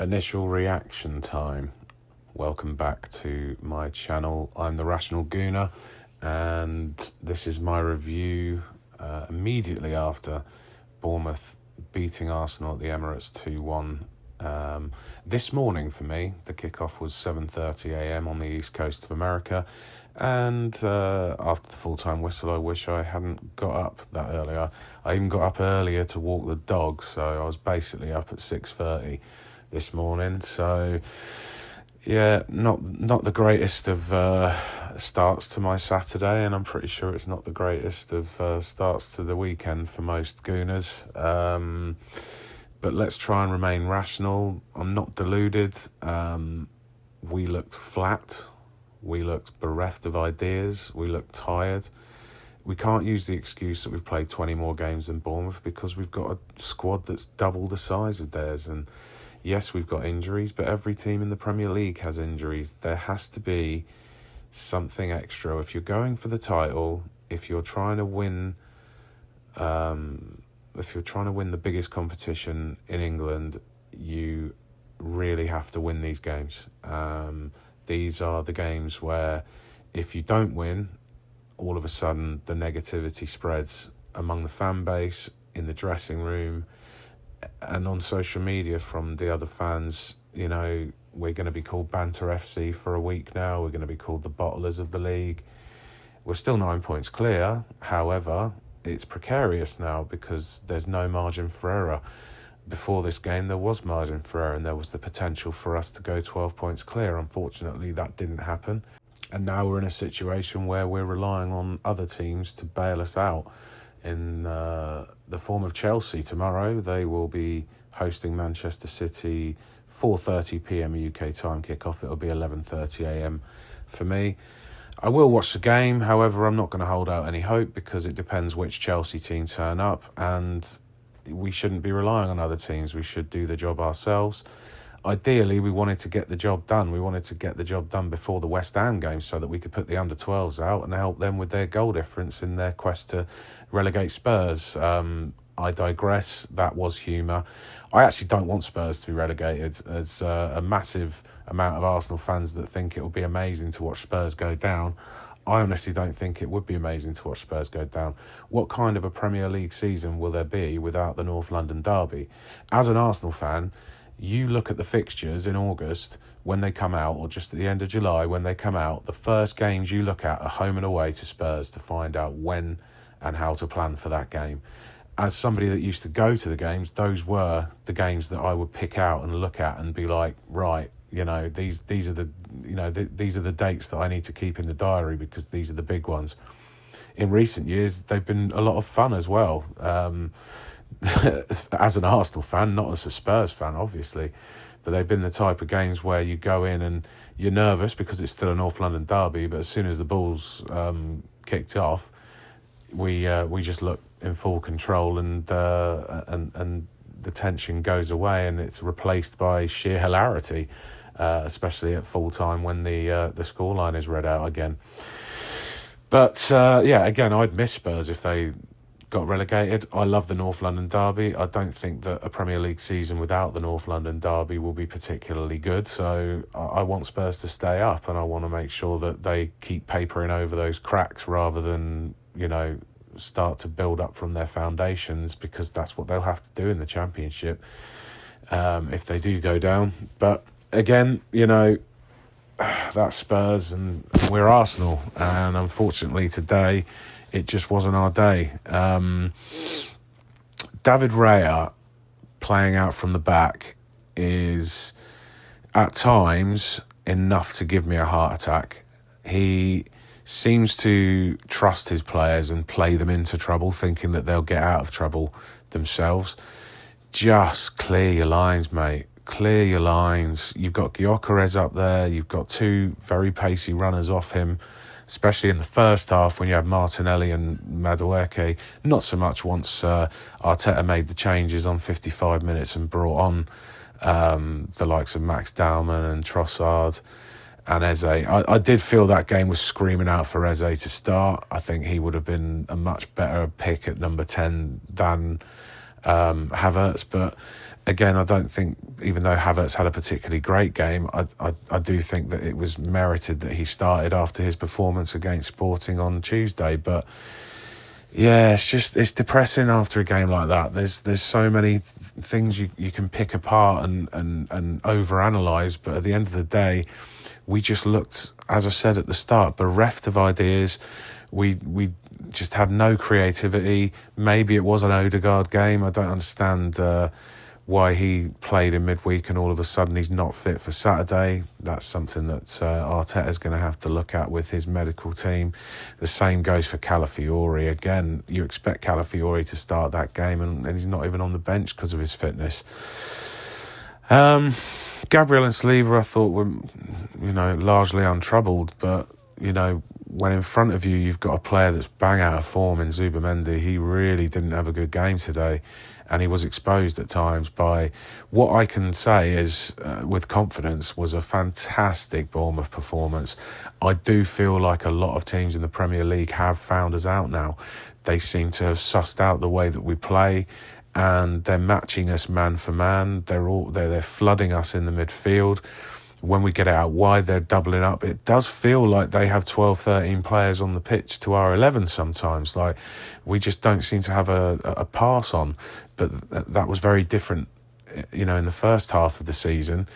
Initial reaction time. Welcome back to my channel. I'm the Rational Gooner, and this is my review immediately after Bournemouth beating Arsenal at the Emirates 2-1. This morning for me, the kickoff was 7:30 a.m. on the east coast of America, and after the full-time whistle, I wish I hadn't got up that earlier. I even got up earlier to walk the dog, so I was basically up at 6:30 this morning. So yeah, not the greatest of starts to my Saturday, and I'm pretty sure it's not the greatest of starts to the weekend for most Gooners. But let's try and remain rational. I'm not deluded. We looked flat. We looked bereft of ideas. We looked tired. We can't use the excuse that we've played 20 more games than Bournemouth, because we've got a squad that's double the size of theirs. And yes, we've got injuries, but every team in the Premier League has injuries. There has to be something extra. If you're going for the title, if you're trying to win, the biggest competition in England, you really have to win these games. These are the games where if you don't win, all of a sudden the negativity spreads among the fan base, in the dressing room, and on social media from the other fans. You know, we're going to be called Banter FC for a week now. We're going to be called the bottlers of the league. We're still 9 points clear. However, it's precarious now because there's no margin for error. Before this game, there was margin for error, and there was the potential for us to go 12 points clear. Unfortunately, that didn't happen. And now we're in a situation where we're relying on other teams to bail us out. In the form of Chelsea tomorrow, they will be hosting Manchester City, 4:30 p.m. UK time kickoff. It'll be 11:30 a.m. for me. I will watch the game. However, I'm not going to hold out any hope, because it depends which Chelsea team turn up, and we shouldn't be relying on other teams. We should do the job ourselves. Ideally, we wanted to get the job done. We wanted to get the job done before the West Ham game, so that we could put the under-12s out and help them with their goal difference in their quest to relegate Spurs. I digress. That was humour. I actually don't want Spurs to be relegated. There's a massive amount of Arsenal fans that think it will be amazing to watch Spurs go down. I honestly don't think it would be amazing to watch Spurs go down. What kind of a Premier League season will there be without the North London derby? As an Arsenal fan, you look at the fixtures in August when they come out, or just at the end of July when they come out, the first games you look at are home and away to Spurs, to find out when and how to plan for that game. As somebody that used to go to the games, those were the games that I would pick out and look at and be like, right, you know, these are the dates that I need to keep in the diary, because these are the big ones. In recent years, they've been a lot of fun as well. As an Arsenal fan, not as a Spurs fan, obviously, but they've been the type of games where you go in and you're nervous because it's still a North London derby, but as soon as the ball's kicked off, we just look in full control, and the tension goes away, and it's replaced by sheer hilarity, especially at full time when the scoreline is read out again. But again, I'd miss Spurs if they got relegated. I love the North London derby. I don't think that a Premier League season without the North London derby will be particularly good. So I want Spurs to stay up, and I want to make sure that they keep papering over those cracks rather than, you know, start to build up from their foundations, because that's what they'll have to do in the Championship if they do go down. But again, you know, that's Spurs and we're Arsenal, and unfortunately today it just wasn't our day. David Raya playing out from the back is at times enough to give me a heart attack. He seems to trust his players and play them into trouble, thinking that they'll get out of trouble themselves. Just clear your lines, mate. Clear your lines. You've got Gyökeres up there. You've got two very pacey runners off him, especially in the first half when you had Martinelli and Madueke. Not so much once Arteta made the changes on 55 minutes and brought on the likes of Max Dowman and Trossard and Eze. I did feel that game was screaming out for Eze to start. I think he would have been a much better pick at number 10 than Havertz. But again, I don't think, even though Havertz had a particularly great game, I do think that it was merited that he started after his performance against Sporting on Tuesday. But yeah, it's depressing after a game like that. There's so many things you can pick apart and overanalyze, but at the end of the day, we just looked, as I said at the start, bereft of ideas. We just had no creativity. Maybe it was an Odegaard game. I don't understand why he played in midweek and all of a sudden he's not fit for Saturday. That's something that Arteta's going to have to look at with his medical team. The same goes for Calafiori. Again, you expect Calafiori to start that game and he's not even on the bench because of his fitness. Gabriel and Saliba, I thought, were, largely untroubled, but, when in front of you, you've got a player that's bang out of form in Zubamendi. He really didn't have a good game today, and he was exposed at times by what I can say is, with confidence, was a fantastic Bournemouth performance. I do feel like a lot of teams in the Premier League have found us out now. They seem to have sussed out the way that we play, and they're matching us man for man. They're flooding us in the midfield. When we get it out wide, they're doubling up. It does feel like they have 12, 13 players on the pitch to our 11 sometimes. Like, we just don't seem to have a pass on. But that was very different, in the first half of the season,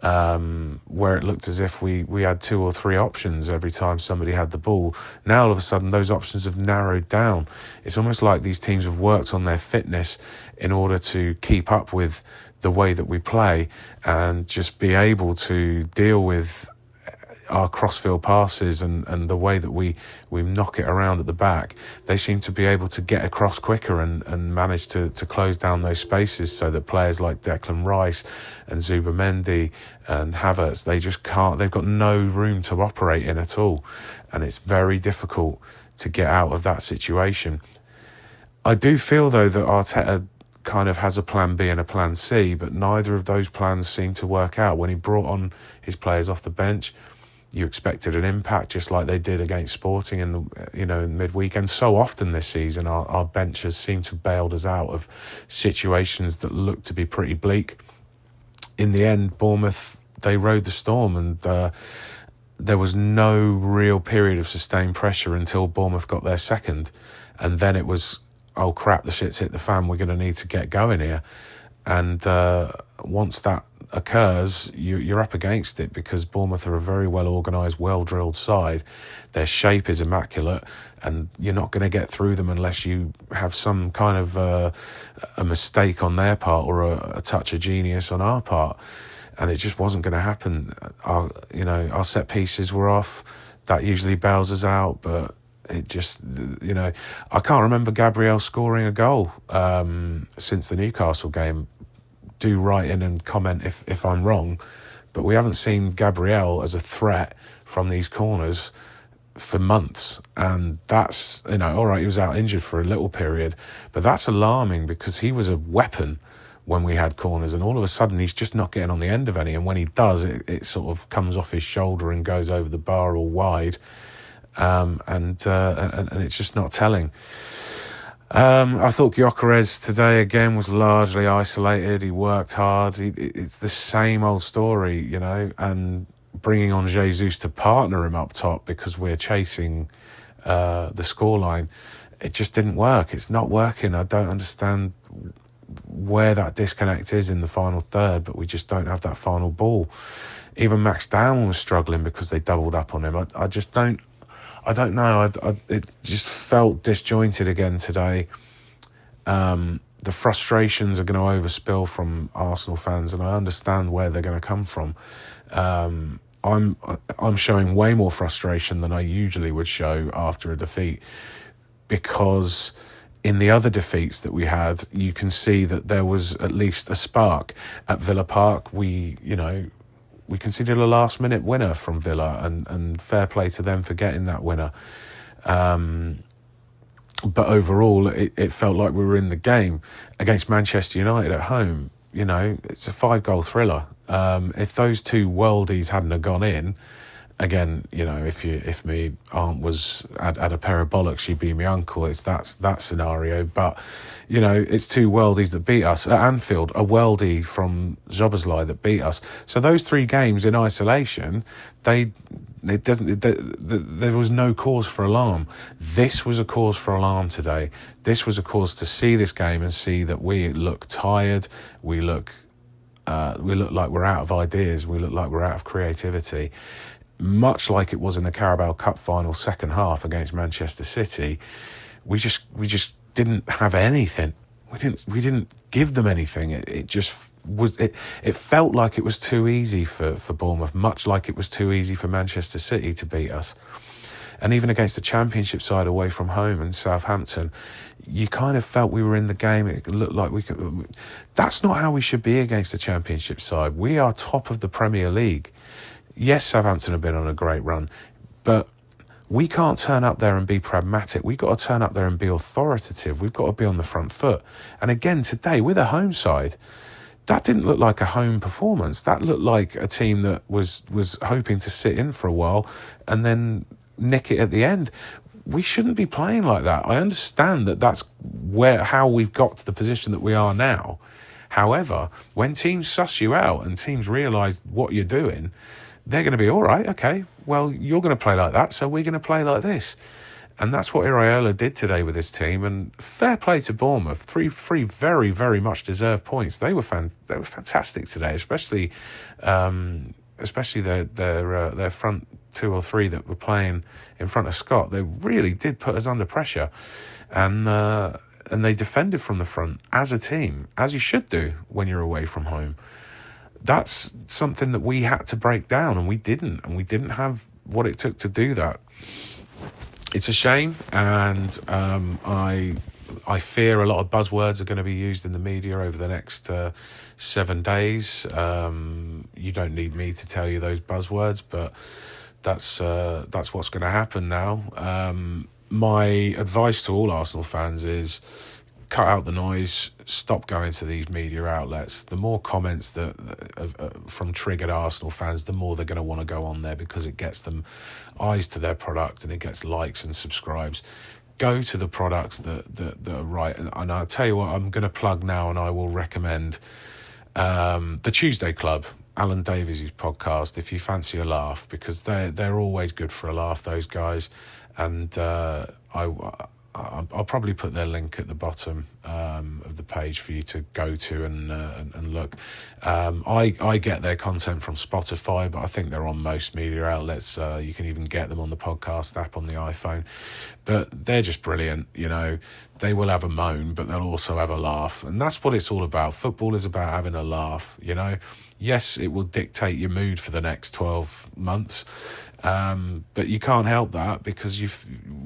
where it looked as if we had 2 or 3 options every time somebody had the ball. Now, all of a sudden, those options have narrowed down. It's almost like these teams have worked on their fitness in order to keep up with the way that we play and just be able to deal with our crossfield passes and the way that we knock it around at the back. They seem to be able to get across quicker and manage to close down those spaces so that players like Declan Rice and Zubamendi and Havertz, they just can't, they've got no room to operate in at all. And it's very difficult to get out of that situation. I do feel, though, that Arteta kind of has a plan B and a plan C, but neither of those plans seem to work out. When he brought on his players off the bench, you expected an impact, just like they did against Sporting in midweek. And so often this season, our bench has seemed to bailed us out of situations that looked to be pretty bleak. In the end, Bournemouth, they rode the storm, and there was no real period of sustained pressure until Bournemouth got their second, and then it was, oh crap, the shit's hit the fan, we're going to need to get going here. And once that occurs, you're up against it, because Bournemouth are a very well organised, well-drilled side. Their shape is immaculate, and you're not going to get through them unless you have some kind of a mistake on their part or a touch of genius on our part. And it just wasn't going to happen. Our set pieces were off. That usually bails us out, but it just, I can't remember Gabriel scoring a goal since the Newcastle game. Do write in and comment if I'm wrong, but we haven't seen Gabriel as a threat from these corners for months. And that's, all right, he was out injured for a little period, but that's alarming, because he was a weapon when we had corners, and all of a sudden he's just not getting on the end of any, and when he does, it sort of comes off his shoulder and goes over the bar all wide. And it's just not telling. I thought Gyökeres today again was largely isolated. He worked hard. It's the same old story, and bringing on Jesus to partner him up top because we're chasing the scoreline, it just didn't work. It's not working. I don't understand where that disconnect is in the final third, but we just don't have that final ball. Even Max Down was struggling because they doubled up on him. I don't know. It just felt disjointed again today. The frustrations are going to overspill from Arsenal fans, and I understand where they're going to come from. I'm showing way more frustration than I usually would show after a defeat, because in the other defeats that we had, you can see that there was at least a spark. At Villa Park, we conceded a last-minute winner from Villa, and fair play to them for getting that winner. But overall, it felt like we were in the game. Against Manchester United at home, it's a 5-goal thriller. If those 2 worldies hadn't have gone in, again, if me aunt was had a pair of bollocks, she'd be my uncle. It's that scenario. But it's two worldies that beat us at Anfield. A worldie from Szoboszlai that beat us. So those 3 games in isolation, there was no cause for alarm. This was a cause for alarm today. This was a cause to see this game and see that we look tired. We look like we're out of ideas. We look like we're out of creativity. Much like it was in the Carabao Cup final second half against Manchester City, we just didn't have anything. We didn't give them anything. It just was. It felt like it was too easy for Bournemouth, much like it was too easy for Manchester City to beat us. And even against the Championship side away from home in Southampton, you kind of felt we were in the game. It looked like we could. That's not how we should be against the Championship side. We are top of the Premier League. Yes, Southampton have been on a great run, but we can't turn up there and be pragmatic. We've got to turn up there and be authoritative. We've got to be on the front foot. And again, today, with a home side, that didn't look like a home performance. That looked like a team that was hoping to sit in for a while and then nick it at the end. We shouldn't be playing like that. I understand that that's how we've got to the position that we are now. However, when teams suss you out and teams realise what you're doing, they're going to be, all right, okay, well, you're going to play like that, so we're going to play like this. And that's what Iraola did today with his team. And fair play to Bournemouth. Three very, very much deserved points. They were fantastic today, especially their front 2 or 3 that were playing in front of Scott. They really did put us under pressure. And they defended from the front as a team, as you should do when you're away from home. That's something that we had to break down, and we didn't have what it took to do that. It's a shame, and I fear a lot of buzzwords are going to be used in the media over the next 7 days. You don't need me to tell you those buzzwords, but that's what's going to happen now. My advice to all Arsenal fans is cut out the noise, stop going to these media outlets. The more comments that from triggered Arsenal fans, the more they're going to want to go on there, because it gets them eyes to their product and it gets likes and subscribes. Go to the products that are right. And I'll tell you what, I'm going to plug now, and I will recommend the Tuesday Club, Alan Davies' podcast, if you fancy a laugh, because they're always good for a laugh, those guys. And I'll probably put their link at the bottom of the page for you to go to and look. I get their content from Spotify, but I think they're on most media outlets. You can even get them on the podcast app on the iPhone. But they're just brilliant, They will have a moan, but they'll also have a laugh. And that's what it's all about. Football is about having a laugh, Yes, it will dictate your mood for the next 12 months. But you can't help that, because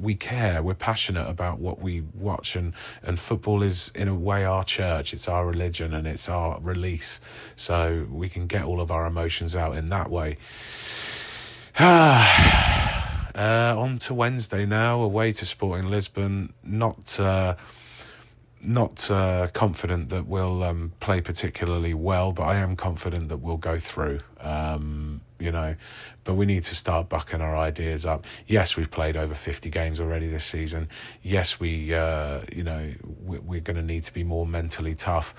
we care. We're passionate about what we watch, and football is in a way our church. It's our religion and it's our release, so we can get all of our emotions out in that way. On to Wednesday now, away to Sporting Lisbon. Not confident that we'll play particularly well, but I am confident that we'll go through. But we need to start bucking our ideas up. Yes, we've played over 50 games already this season. Yes, we're going to need to be more mentally tough.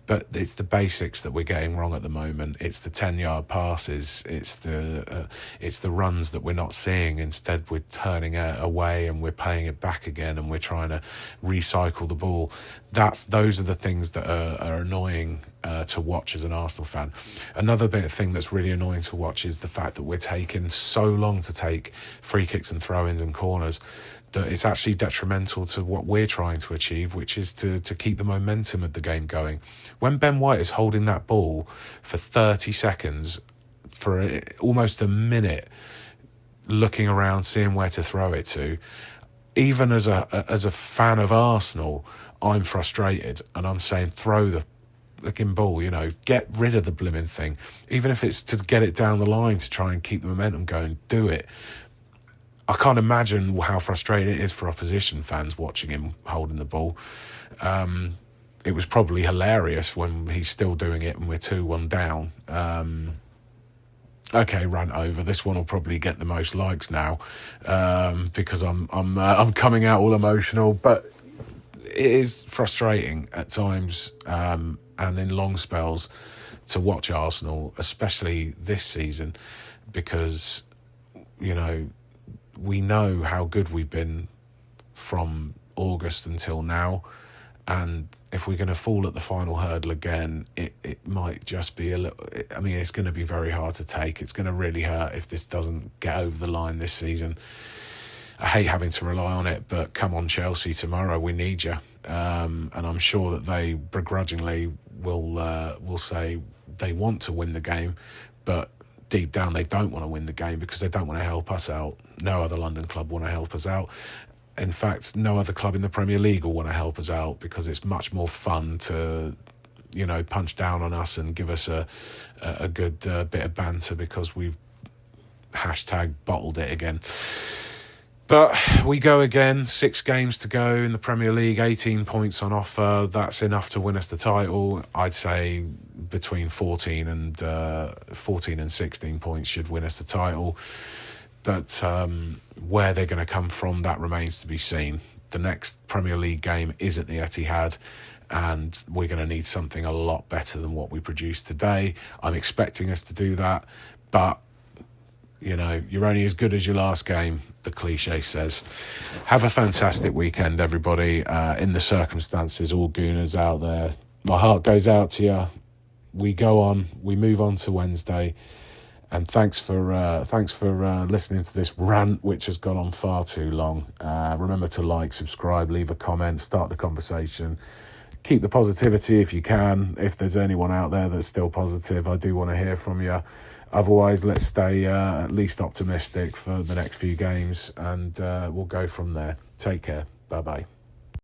But it's the basics that we're getting wrong at the moment. It's the 10-yard passes. It's the runs that we're not seeing. Instead, we're turning it away and we're playing it back again, and we're trying to recycle the ball. Those are the things that are annoying to watch as an Arsenal fan. Another thing that's really annoying to watch is the fact that we're taking so long to take free kicks and throw-ins and corners, that it's actually detrimental to what we're trying to achieve, which is to keep the momentum of the game going. When Ben White is holding that ball for 30 seconds, for almost a minute, looking around, seeing where to throw it to, even as a fan of Arsenal, I'm frustrated, and I'm saying throw the fucking ball, get rid of the blimmin' thing. Even if it's to get it down the line to try and keep the momentum going, do it. I can't imagine how frustrating it is for opposition fans watching him holding the ball. It was probably hilarious when he's still doing it and we're 2-1 down. Okay, rant over. This one will probably get the most likes now, because I'm coming out all emotional. But it is frustrating at times, and in long spells, to watch Arsenal, especially this season, because we know how good we've been from August until now. And if we're going to fall at the final hurdle again, it might just be a little... I mean, it's going to be very hard to take. It's going to really hurt if this doesn't get over the line this season. I hate having to rely on it, but come on, Chelsea, tomorrow, we need you. And I'm sure that they begrudgingly will say they want to win the game, but deep down they don't want to win the game because they don't want to help us out. No other London club want to help us out. In fact, no other club in the Premier League will want to help us out because it's much more fun to, punch down on us and give us a good bit of banter because we've #bottled it again. But we go again, 6 games to go in the Premier League, 18 points on offer. That's enough to win us the title. I'd say between 14 and 16 points should win us the title. But where they're going to come from, that remains to be seen. The next Premier League game is at the Etihad, and we're going to need something a lot better than what we produced today. I'm expecting us to do that, but you're only as good as your last game, the cliche says. Have a fantastic weekend, everybody. In the circumstances, all Gooners out there, my heart goes out to you. We go on, we move on to Wednesday. And thanks for listening to this rant, which has gone on far too long. Remember to like, subscribe, leave a comment, start the conversation. Keep the positivity if you can. If there's anyone out there that's still positive, I do want to hear from you. Otherwise, let's stay at least optimistic for the next few games, and we'll go from there. Take care. Bye-bye.